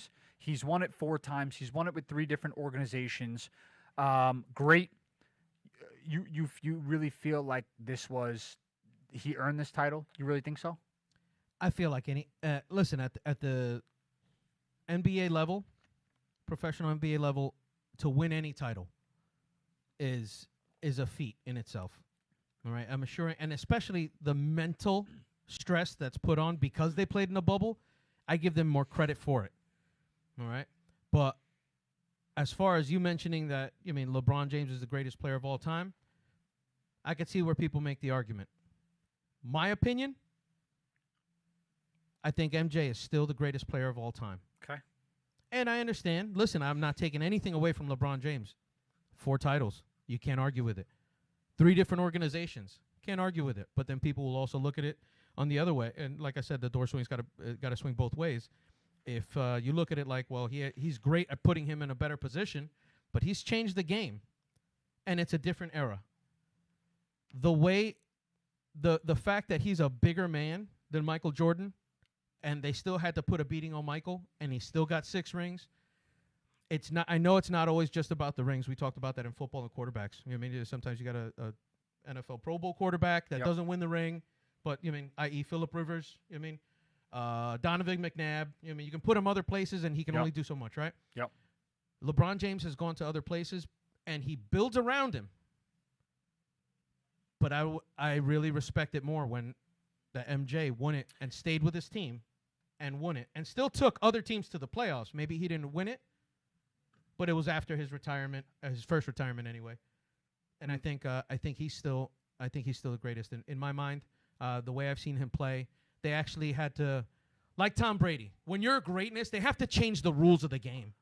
times. He's won it 4 times. He's won it with 3 different organizations. Great. You really feel like he earned this title? You really think so? I feel like listen, at the NBA level, professional NBA level, to win any title is a feat in itself. All right, I'm sure, and especially the mental stress that's put on because they played in a bubble, I give them more credit for it. All right, but as far as you mentioning that, LeBron James is the greatest player of all time, I could see where people make the argument. My opinion, I think MJ is still the greatest player of all time. Okay. And I understand. Listen, I'm not taking anything away from LeBron James. 4 titles. You can't argue with it. 3 different organizations. Can't argue with it. But then people will also look at it on the other way. And like I said, the door swing's got to swing both ways. If you look at it like, well, he's great at putting him in a better position, but he's changed the game, and it's a different era. The fact that he's a bigger man than Michael Jordan, and they still had to put a beating on Michael, and he still got 6 rings. I know it's not always just about the rings. We talked about that in football and quarterbacks. Sometimes you got a NFL Pro Bowl quarterback that doesn't win the ring, but i.e. Phillip Rivers. Donovan McNabb. You can put him other places, and he can only do so much, right? Yep. LeBron James has gone to other places, and he builds around him. But I really respect it more when the MJ won it and stayed with his team and won it and still took other teams to the playoffs. Maybe he didn't win it, but it was after his retirement, his first retirement anyway. And I think he's still the greatest in my mind. The way I've seen him play, they actually had to, like Tom Brady, when you're a greatness, they have to change the rules of the game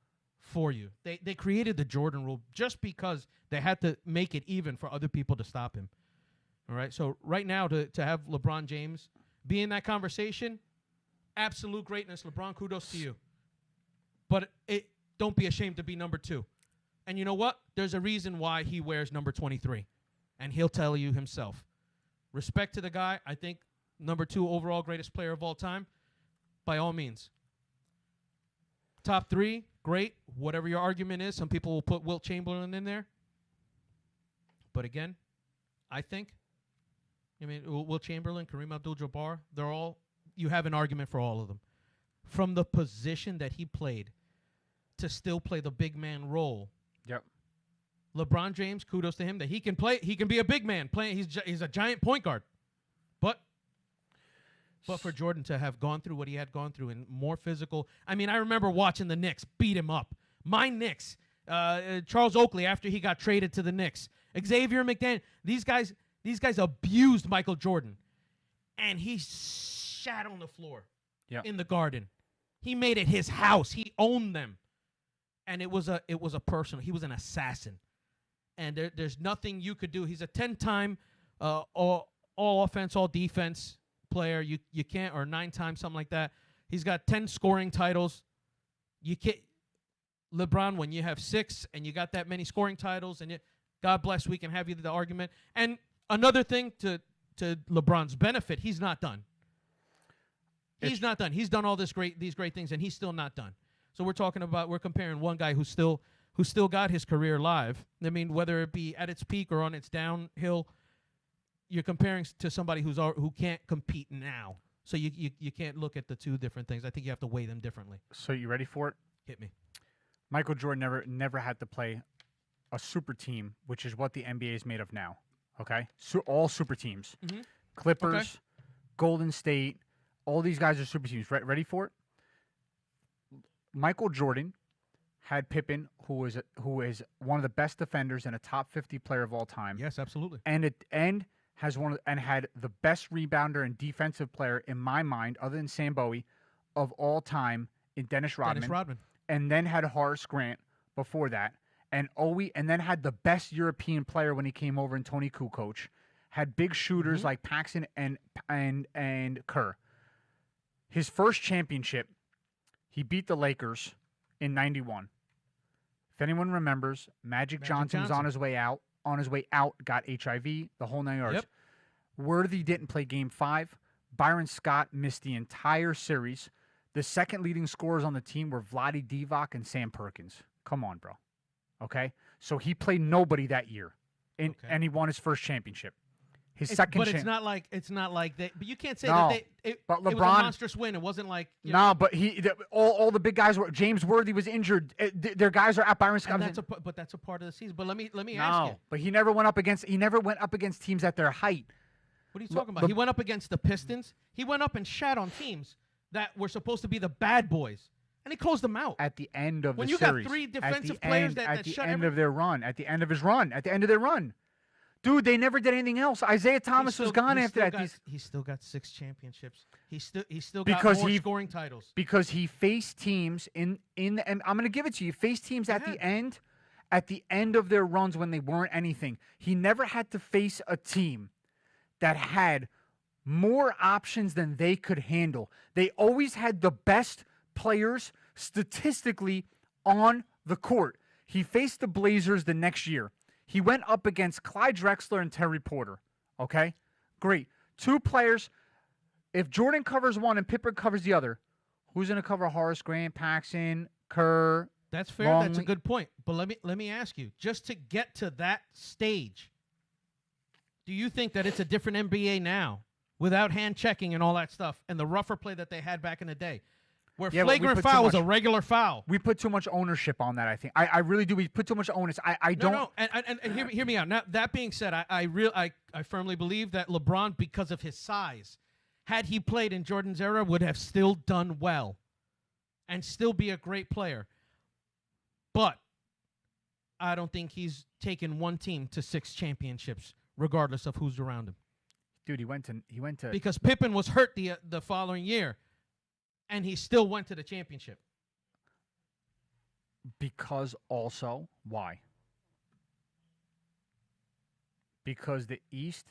for you. They created the Jordan rule just because they had to make it even for other people to stop him. All right, so right now to have LeBron James be in that conversation, absolute greatness. LeBron, kudos to you. But don't be ashamed to be number 2. And you know what? There's a reason why he wears number 23, and he'll tell you himself. Respect to the guy. I think number 2 overall greatest player of all time, by all means. Top 3, great. Whatever your argument is, some people will put Wilt Chamberlain in there. But again, I think, Wilt Chamberlain, Kareem Abdul-Jabbar, you have an argument for all of them. From the position that he played to still play the big man role. Yep. LeBron James, kudos to him that he can play. He can be a big man playing. He's a giant point guard. But for Jordan to have gone through what he had gone through and more physical. I remember watching the Knicks beat him up. My Knicks, Charles Oakley after he got traded to the Knicks, Xavier McDaniel. These guys abused Michael Jordan, and he sat on the floor in the Garden. He made it his house. He owned them, and it was a personal. He was an assassin, and there's nothing you could do. He's a 10-time all offense, all defense player. You can't, or 9 times, something like that. He's got 10 scoring titles. You can't. LeBron, when you have 6 and you got that many scoring titles, and God bless, we can have you the argument. And another thing to LeBron's benefit, he's not done. He's not done. He's done all these great things, and he's still not done. So we're comparing one guy who's still got his career alive. Whether it be at its peak or on its downhill, you're comparing to somebody who can't compete now. So you can't look at the 2 different things. I think you have to weigh them differently. So you ready for it? Hit me. Michael Jordan never had to play a super team, which is what the NBA is made of now. Okay? So all super teams. Mm-hmm. Clippers, Golden State, all these guys are super teams. Ready for it? Michael Jordan had Pippen, who is one of the best defenders and a top 50 player of all time. Yes, absolutely. And had the best rebounder and defensive player in my mind, other than Sam Bowie, of all time in Dennis Rodman. And then had Horace Grant before that, and then had the best European player when he came over in Tony Kukoc. Had big shooters like Paxson and Kerr. His first championship, he beat the Lakers in '91. If anyone remembers, Magic Johnson was on his way out. Got HIV, the whole 9 yards. Yep. Worthy didn't play Game 5. Byron Scott missed the entire series. The second leading scorers on the team were Vlade Divac and Sam Perkins. Come on, bro. Okay? So he played nobody that year, and he won his first championship. His second, but it's not like they. But you can't say No, that it but was a LeBron- monstrous win. It wasn't like but all the big guys were. James Worthy was injured. Their guys are out. Byron Scott. But that's a part of the season. But let me ask you. But he never went up against teams at their height. What are you talking about? He went up against the Pistons. He went up and shat on teams that were supposed to be the bad boys, and he closed them out At the end of when the you series, got 3 defensive players that at the shut end of their run, at the end of their run. Dude, they never did anything else. Isaiah Thomas was gone after that. He still got 6 championships. He still Because got more scoring titles. Because he faced teams and I'm going to give it to you. He faced teams at the end of their runs when they weren't anything. He never had to face a team that had more options than they could handle. They always had the best players statistically on the court. He faced the Blazers the next year. He went up against Clyde Drexler and Terry Porter. Okay? Great. 2 players. If Jordan covers one and Pippen covers the other, who's going to cover Horace Grant, Paxson, Kerr? That's fair. Longley? That's a good point. But let me ask you, just to get to that stage, do you think that it's a different NBA now without hand checking and all that stuff and the rougher play that they had back in the day? Where flagrant foul was a regular foul. We put too much ownership on that, I think. I really do. We put too much onus. I don't. No. And hear me out. Now, that being said, I firmly believe that LeBron, because of his size, had he played in Jordan's era, would have still done well and still be a great player. But I don't think he's taken one team to 6 championships, regardless of who's around him. Dude, he went to because Pippen was hurt the following year. And he still went to the championship. Because also, why? Because the East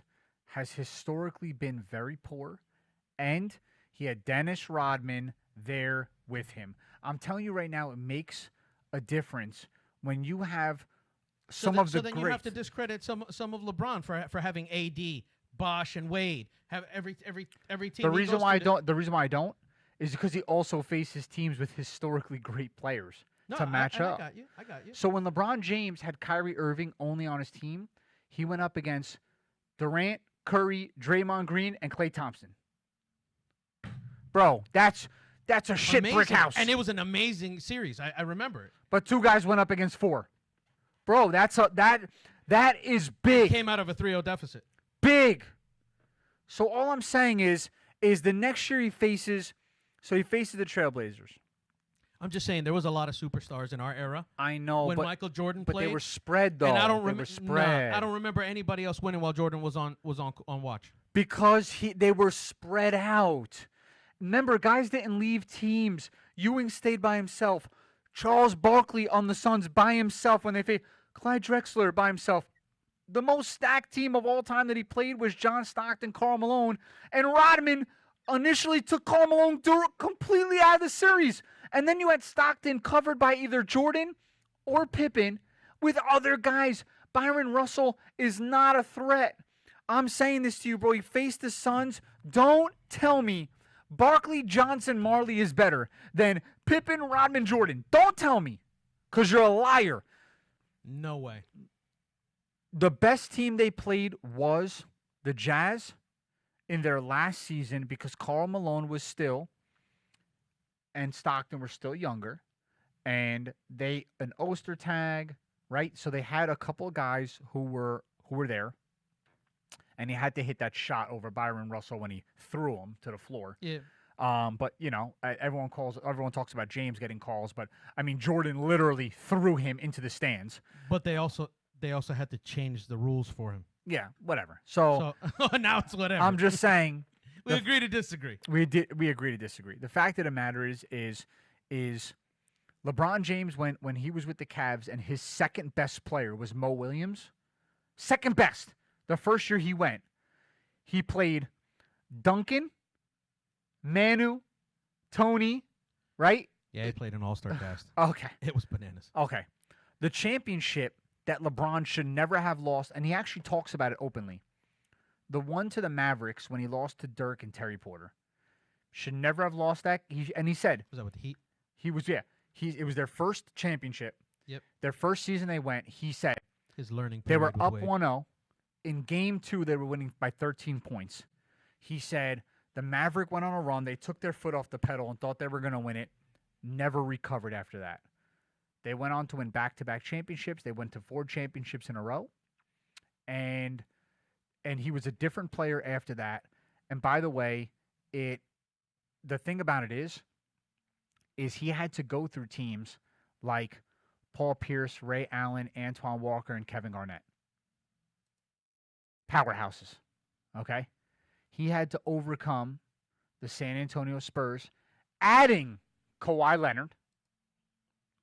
has historically been very poor, and he had Dennis Rodman there with him. I'm telling you right now, it makes a difference when you have some of the greats. So then you have to discredit some of LeBron for having AD, Bosh, and Wade. Have every team. The reason why I don't is because he also faces teams with historically great players to match up. I got you. So when LeBron James had Kyrie Irving only on his team, he went up against Durant, Curry, Draymond Green, and Klay Thompson. Bro, that's a shit brick house. And it was an amazing series. I remember it. But 2 guys went up against 4. Bro, that is big. He came out of a 3-0 deficit. Big. So all I'm saying is the next year he faces the Trailblazers. I'm just saying there was a lot of superstars in our era. I know, when Michael Jordan played, but they were spread though. And I don't remember anybody else winning while Jordan was on watch. Because they were spread out. Remember, guys didn't leave teams. Ewing stayed by himself. Charles Barkley on the Suns by himself when they faced Clyde Drexler by himself. The most stacked team of all time that he played was John Stockton, Karl Malone, and Rodman initially took Karl Malone completely out of the series. And then you had Stockton covered by either Jordan or Pippen with other guys. Byron Russell is not a threat. I'm saying this to you, bro. You face the Suns. Don't tell me Barkley, Johnson, Marley is better than Pippen, Rodman, Jordan. Don't tell me, because you're a liar. No way. The best team they played was the Jazz in their last season because Karl Malone was still and Stockton were still younger. And an Ostertag, right? So they had a couple of guys who were there. And he had to hit that shot over Byron Russell when he threw him to the floor. Yeah. But everyone talks about James getting calls, but I mean Jordan literally threw him into the stands. But they also had to change the rules for him. Yeah, whatever. So now it's whatever. I'm just saying we agree to disagree. We agree to disagree. The fact of the matter is LeBron James when he was with the Cavs and his second best player was Mo Williams. Second best. The first year he went, he played Duncan, Manu, Tony, right? Yeah, he played an all-star cast. Okay. It was bananas. Okay. The championship that LeBron should never have lost, and he actually talks about it openly, the one to the Mavericks when he lost to Dirk and Terry Porter, Should never have lost that. And he said, Was that with the Heat? He was, yeah. It was their first championship. Yep. Their first season they went, he said, his learning they were period was up Wade. 1-0. In game 2, they were winning by 13 points. He said, the Maverick went on a run. They took their foot off the pedal and thought they were going to win it. Never recovered after that. They went on to win back-to-back championships. They went to 4 championships in a row. And he was a different player after that. And by the way, the thing about it is he had to go through teams like Paul Pierce, Ray Allen, Antoine Walker, and Kevin Garnett. Powerhouses. Okay? He had to overcome the San Antonio Spurs, adding Kawhi Leonard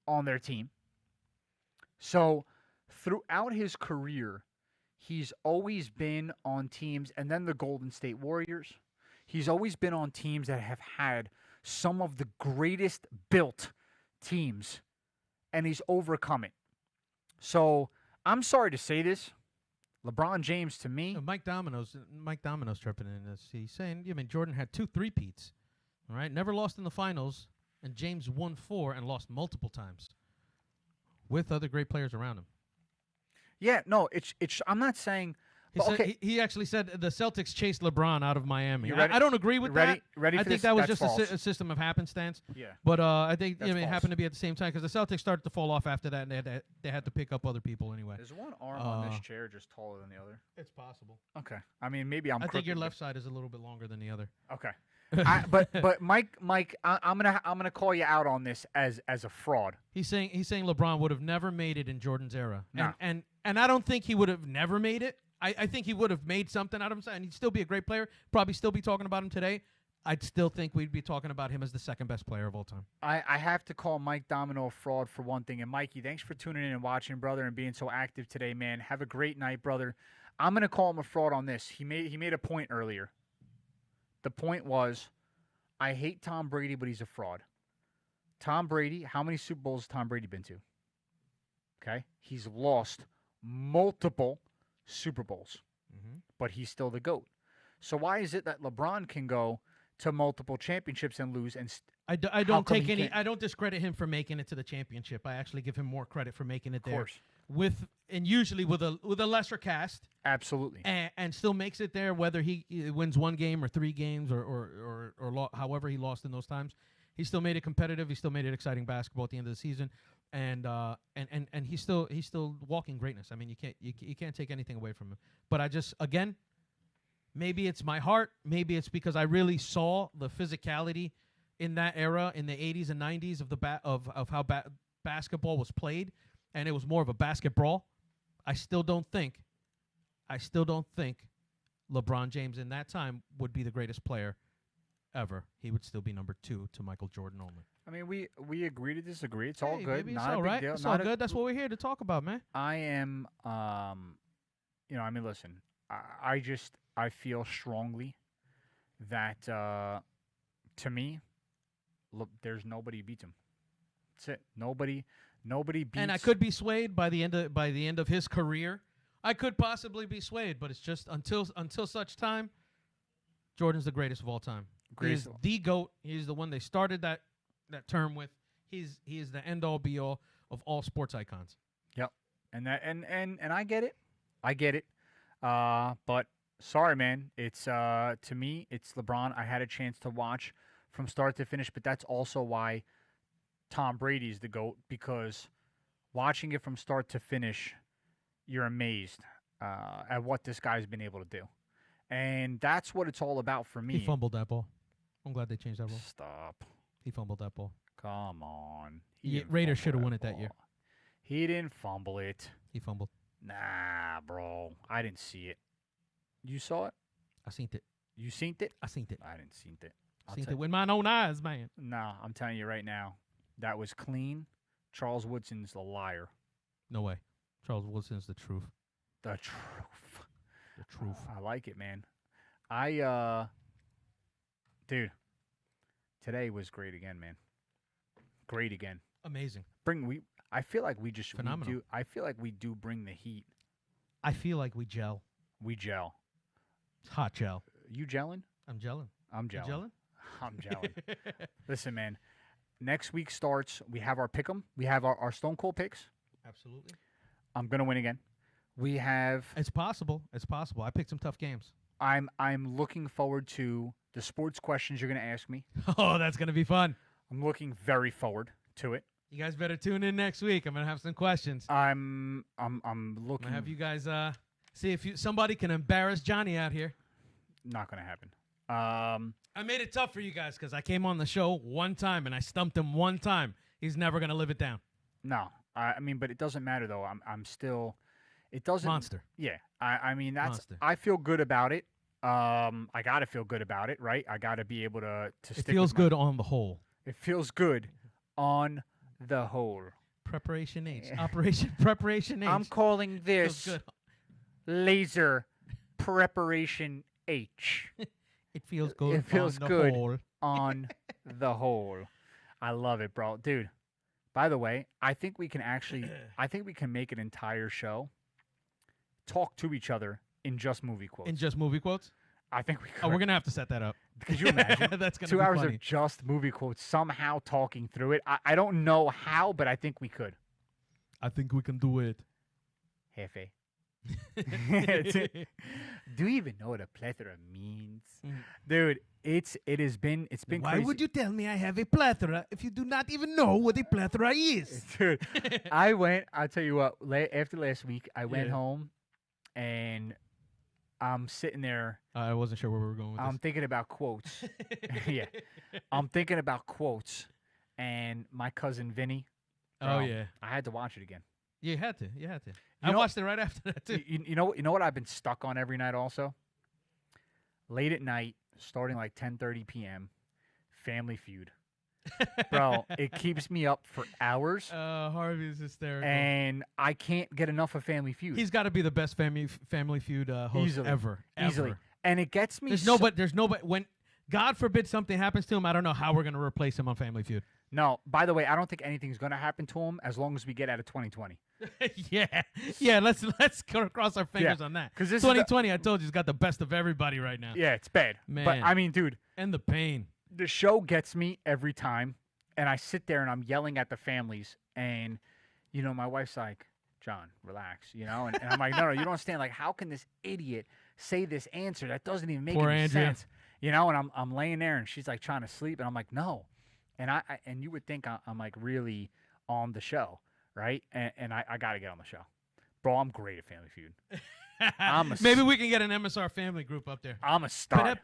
on their team. So throughout his career, he's always been on teams, and then the Golden State Warriors. He's always been on teams that have had some of the greatest built teams, and he's overcome it. So I'm sorry to say this. LeBron James, to me. Mike Domino's tripping in this. He's saying, Jordan had 2 3-peats. All right? Never lost in the finals, and James won 4 and lost multiple times with other great players around him. Yeah, no, it's. I'm not saying. He actually said the Celtics chased LeBron out of Miami. You ready? I don't agree with that. Ready I for think this? that was That's just false. a system of happenstance. Yeah. But I think That's it false. happened to be at the same time because the Celtics started to fall off after that, and they had to pick up other people anyway. Is one arm on this chair just taller than the other? It's possible. Okay. I mean, maybe I'm. I think your crooked, left side is a little bit longer than the other. Okay. But Mike, I'm gonna call you out on this as a fraud. He's saying LeBron would have never made it in Jordan's era. No. And I don't think he would have never made it. I think he would have made something out of himself, and he'd still be a great player. Probably still be talking about him today. I'd still think we'd be talking about him as the second best player of all time. I have to call Mike Domino a fraud for one thing. And Mikey, thanks for tuning in and watching, brother, and being so active today, man. Have a great night, brother. I'm gonna call him a fraud on this. He made a point earlier. The point was, I hate Tom Brady, but he's a fraud. Tom Brady, how many Super Bowls has Tom Brady been to? Okay? He's lost multiple Super Bowls, but he's still the GOAT. So why is it that LeBron can go to multiple championships and lose? And I don't take any. I don't discredit him for making it to the championship. I actually give him more credit for making it there. Of course. Usually with a lesser cast. Absolutely. And still makes it there, whether he wins 1 game or 3 games or however he lost in those times. He still made it competitive. He still made it exciting basketball at the end of the season. And he's still walking greatness. I mean, you can't take anything away from him. But I just, again, maybe it's my heart. Maybe it's because I really saw the physicality in that era in the 80s and 90s of how basketball was played, and it was more of a basket brawl. I still don't think LeBron James in that time would be the greatest player ever. He would still be number 2 to Michael Jordan only. I mean, we agree to disagree. It's all good. Maybe it's Not all a big right. deal. It's all good. That's what we're here to talk about, man. I am, I mean, listen, I feel strongly that, to me, look, there's nobody who beats him. That's it. Nobody beats. And I could be swayed by the end of his career. I could possibly be swayed, but it's just until such time, Jordan's the greatest of all time. He's the GOAT. He's the one they started that term with. He is the end all be all of all sports icons. Yep. And I get it. But sorry, man. It's to me, it's LeBron. I had a chance to watch from start to finish, but that's also why Tom Brady is the GOAT, because watching it from start to finish, you're amazed at what this guy's been able to do. And that's what it's all about for me. He fumbled that ball. I'm glad they changed that rule. Stop. He fumbled that ball. Come on. Raiders should have won it that year. He didn't fumble it. He fumbled. Nah, bro. I didn't see it. You saw it? I seen it. You seen it? I seen it. I didn't see it. Seen it with my own eyes, man. Nah, I'm telling you right now. That was clean. Charles Woodson's the liar. No way. Charles Woodson's the truth. The truth. The truth. I like it, man. Dude, today was great again, man. Great again. Amazing. I feel like we just phenomenal. I feel like we do bring the heat. I feel like we gel. We gel. Hot gel. You gelling? I'm gelling. I'm gelling. You gelling? I'm jelly. Listen, man. Next week starts. We have our pick'em. We have our Stone Cold picks. Absolutely. I'm gonna win again. We have. It's possible. It's possible. I picked some tough games. I'm looking forward to the sports questions you're gonna ask me. Oh, that's gonna be fun. I'm looking very forward to it. You guys better tune in next week. I'm gonna have some questions. I'm looking. I'm gonna have you guys see if somebody can embarrass Johnny out here. Not gonna happen. I made it tough for you guys because I came on the show one time and I stumped him one time. He's never gonna live it down. No, I mean, but it doesn't matter though. I'm still. It doesn't. Monster. Yeah, I mean that's. Monster. I feel good about it. I gotta feel good about it, right? I gotta be able to. It feels good on the whole. It feels good on the whole. Preparation H. Operation Preparation H. I'm calling Feels this good. laser preparation H. It feels good. It feels on the good whole. on the whole. I love it, bro. Dude, by the way, I think we can make an entire show talk to each other in just movie quotes. In just movie quotes? I think we could. Oh, we're going to have to set that up. Could you imagine? That's going to 2 be hours funny. of just movie quotes, somehow talking through it. I don't know how, but I think we could. I think we can do it. Hefe. Do you even know what a plethora means? Dude, it's been Why crazy. would you tell me I have a plethora if you do not even know what a plethora is? Dude, I'll tell you what, after last week, I went home and I'm sitting there. I wasn't sure where we were going with I'm thinking about quotes. Yeah. I'm thinking about quotes. And my cousin Vinny. Oh, yeah. I had to watch it again. You had to. I watched it right after that, too. You know what I've been stuck on every night also? Late at night, starting like 10:30 p.m., Family Feud. Bro, it keeps me up for hours. Harvey's hysterical. And I can't get enough of Family Feud. He's got to be the best Family Feud host ever. Easily. And it gets me. There's nobody. When God forbid something happens to him, I don't know how we're going to replace him on Family Feud. No, by the way, I don't think anything's going to happen to him as long as we get out of 2020. yeah. Let's cross our fingers on that. Because 2020, I told you, has got the best of everybody right now. Yeah, it's bad. Man. But I mean, dude, and the pain. The show gets me every time, and I sit there and I'm yelling at the families, and my wife's like, "John, relax," and I'm like, "No, you don't understand. Like, how can this idiot say this answer that doesn't even make any sense?" And I'm laying there, and she's like trying to sleep, and I'm like, "No," and and you would think I'm like really on the show, right? And I got to get on the show, bro. I'm great at Family Feud. Maybe we can get an MSR family group up there. I'm a star,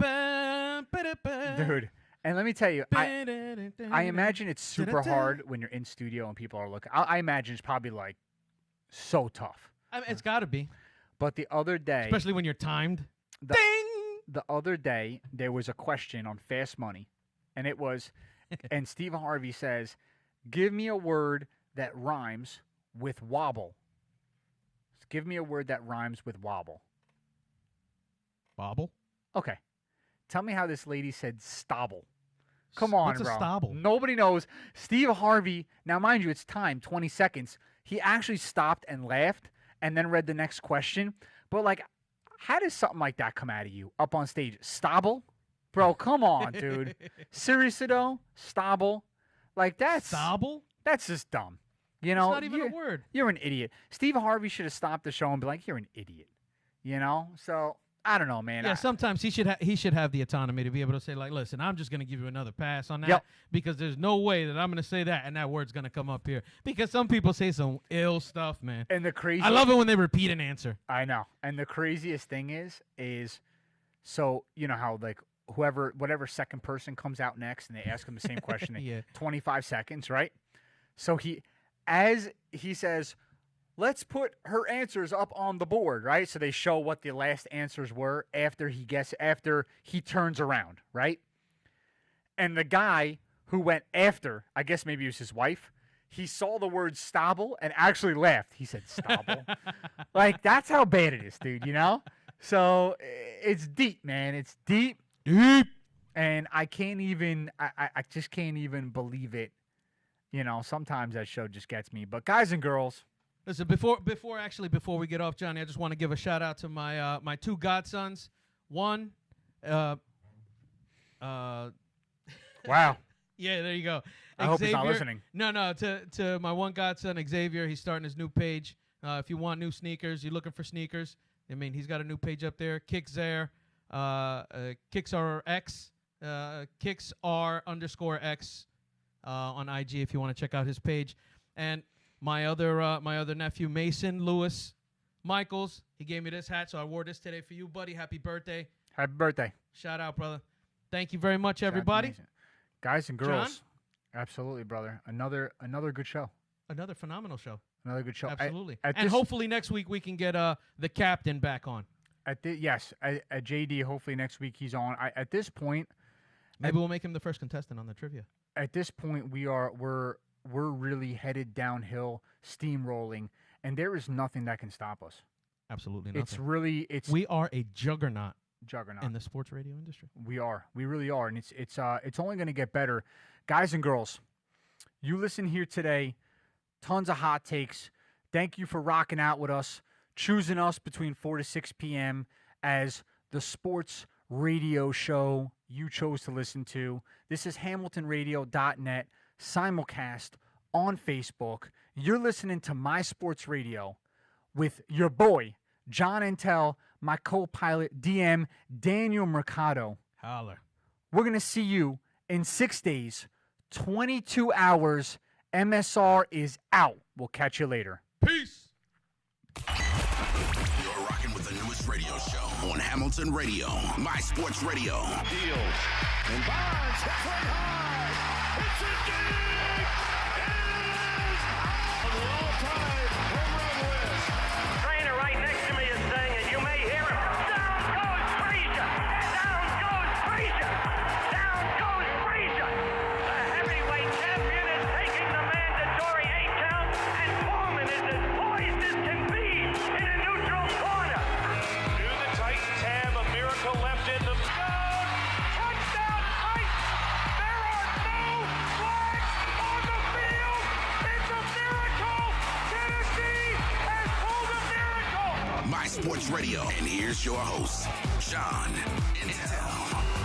dude. And let me tell you, I imagine it's super hard when you're in studio and people are looking. I imagine it's probably like so tough. It's got to be. But the other day, especially when you're timed. Ding! The other day, there was a question on Fast Money, and it was, and Steve Harvey says, "Give me a word that rhymes with wobble." Give me a word that rhymes with wobble. Bobble? Okay. Tell me how this lady said stobble. Come on, What's bro. A stobble? Nobody knows. Steve Harvey, now mind you, it's time, 20 seconds. He actually stopped and laughed and then read the next question. But, like, how does something like that come out of you up on stage? Stobble? Bro, come on, dude. Seriously, though? Stobble? Like, that's... Stobble? That's just dumb. It's not even a word. You're an idiot. Steve Harvey should have stopped the show and be like, "You're an idiot." So I don't know, man. Yeah, sometimes he should have the autonomy to be able to say, like, "Listen, I'm just going to give you another pass on that because there's no way that I'm going to say that and that word's going to come up here." Because some people say some ill stuff, man. And I love it when they repeat an answer. I know. And the craziest thing is, so you know how like whatever second person comes out next and they ask him the same question in 25 seconds, right? So as he says, "Let's put her answers up on the board," right? So they show what the last answers were after he turns around, right? And the guy who went after, I guess maybe it was his wife, he saw the word stobble and actually laughed. He said stobble. Like, that's how bad it is, dude, So it's deep, man. It's deep. And I can't even, I just can't even believe it. Sometimes that show just gets me. But guys and girls. Listen, before we get off, Johnny, I just want to give a shout out to my my two godsons. One, Wow. Yeah, there you go. I hope he's not listening. No. To my one godson, Xavier, he's starting his new page. If you want new sneakers, you're looking for sneakers. I mean, he's got a new page up there. KicksR, KicksRX, KicksR_X on IG if you want to check out his page. And my other nephew, Mason Lewis Michaels, he gave me this hat, so I wore this today for you, buddy. Happy birthday. Happy birthday. Shout out, brother. Thank you very much, everybody. Guys and girls. John? Absolutely, brother. Another good show. Another phenomenal show. Another good show. Absolutely. And hopefully next week we can get the captain back on. At JD, hopefully next week he's on. At this point, maybe we'll make him the first contestant on the trivia. At this point, we're really headed downhill, steamrolling, and there is nothing that can stop us. Absolutely nothing. We are a juggernaut in the sports radio industry. We really are, and it's only going to get better. Guys and girls, you listen here today. Tons of hot takes. Thank you for rocking out with us, choosing us between 4 to 6 p.m. as the sports radio show you chose to listen to. This is HamiltonRadio.net, simulcast on Facebook. You're listening to My Sports Radio with your boy, John Intel, my co-pilot, DM, Daniel Mercado. Holler. We're going to see you in 6 days, 22 hours. MSR is out. We'll catch you later. Peace. You're rocking with the newest radio show on Hamilton Radio, My Sports Radio. Deals and Bonds hits one high. It's a dig. It is on the all-time home run list. Trainer right next to me is saying it. You may hear him. Down goes Frazier. Down goes Frazier. Down goes Frazier. The heavyweight champion is taking the mandatory 8 count, and Foreman is as poised as can be in a neutral corner. Do the Titans have a miracle left in them? Touchdown Titans! There are no flags on the field! It's a miracle! Tennessee has pulled a miracle! My Sports Radio. And here's your host, John Intel.